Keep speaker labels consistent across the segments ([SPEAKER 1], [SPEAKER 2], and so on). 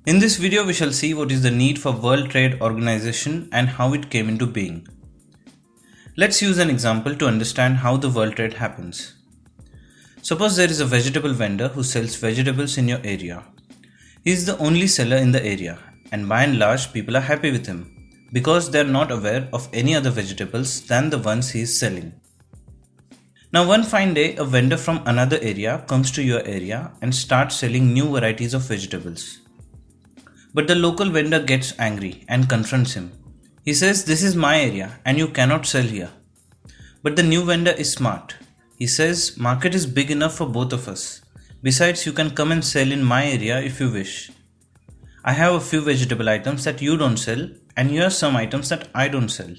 [SPEAKER 1] In this video, we shall see what is the need for World Trade Organization and how it came into being. Let's use an example to understand how the world trade happens. Suppose there is a vegetable vendor who sells vegetables in your area. He is the only seller in the area, and by and large people are happy with him because they are not aware of any other vegetables than the ones he is selling. Now one fine day, a vendor from another area comes to your area and starts selling new varieties of vegetables. But the local vendor gets angry and confronts him. He says, "This is my area and you cannot sell here." But the new vendor is smart. He says, "Market is big enough for both of us. Besides, you can come and sell in my area if you wish. I have a few vegetable items that you don't sell, and you have some items that I don't sell.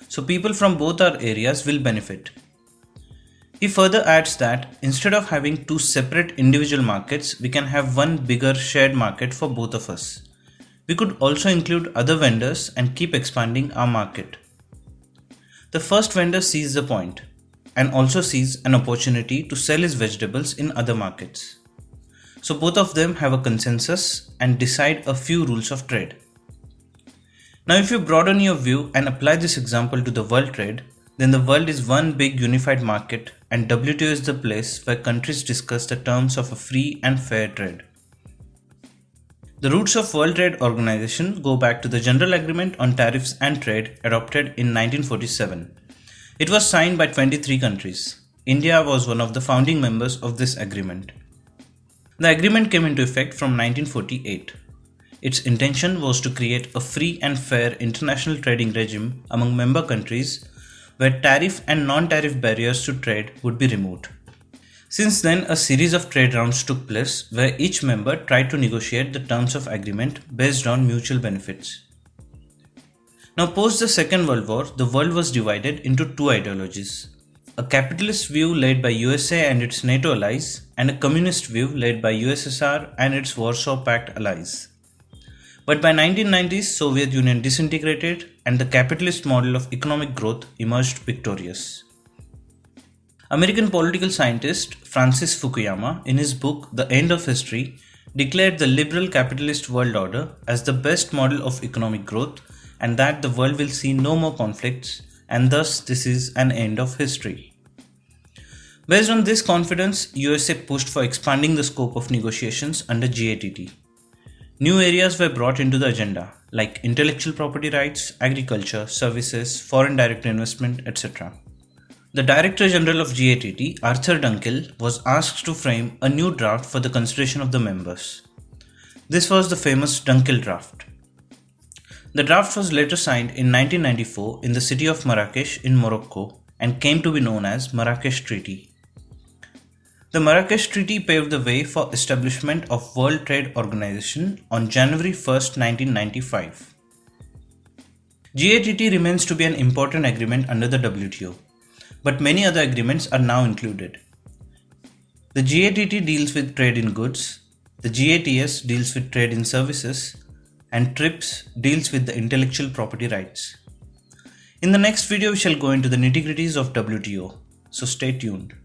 [SPEAKER 1] So people from both our areas will benefit." He further adds that instead of having two separate individual markets, we can have one bigger shared market for both of us. We could also include other vendors and keep expanding our market. The first vendor sees the point and also sees an opportunity to sell his vegetables in other markets. So both of them have a consensus and decide a few rules of trade. Now if you broaden your view and apply this example to the world trade, then the world is one big unified market and WTO is the place where countries discuss the terms of a free and fair trade. The roots of World Trade Organization go back to the General Agreement on Tariffs and Trade adopted in 1947. It was signed by 23 countries. India was one of the founding members of this agreement. The agreement came into effect from 1948. Its intention was to create a free and fair international trading regime among member countries where tariff and non-tariff barriers to trade would be removed. Since then, a series of trade rounds took place where each member tried to negotiate the terms of agreement based on mutual benefits. Now, post the Second World War, the world was divided into two ideologies: a capitalist view led by USA and its NATO allies, and a communist view led by USSR and its Warsaw Pact allies. But by 1990s, Soviet Union disintegrated and the capitalist model of economic growth emerged victorious. American political scientist Francis Fukuyama, in his book The End of History, declared the liberal capitalist world order as the best model of economic growth and that the world will see no more conflicts, and thus this is an end of history. Based on this confidence, USA pushed for expanding the scope of negotiations under GATT. New areas were brought into the agenda, like intellectual property rights, agriculture, services, foreign direct investment, etc. The Director General of GATT, Arthur Dunkel, was asked to frame a new draft for the consideration of the members. This was the famous Dunkel Draft. The draft was later signed in 1994 in the city of Marrakesh in Morocco and came to be known as Marrakesh Treaty. The Marrakesh Treaty paved the way for establishment of World Trade Organization on January 1, 1995. GATT remains to be an important agreement under the WTO, but many other agreements are now included. The GATT deals with trade in goods, the GATS deals with trade in services, and TRIPS deals with the intellectual property rights. In the next video, we shall go into the nitty-gritties of WTO, so stay tuned.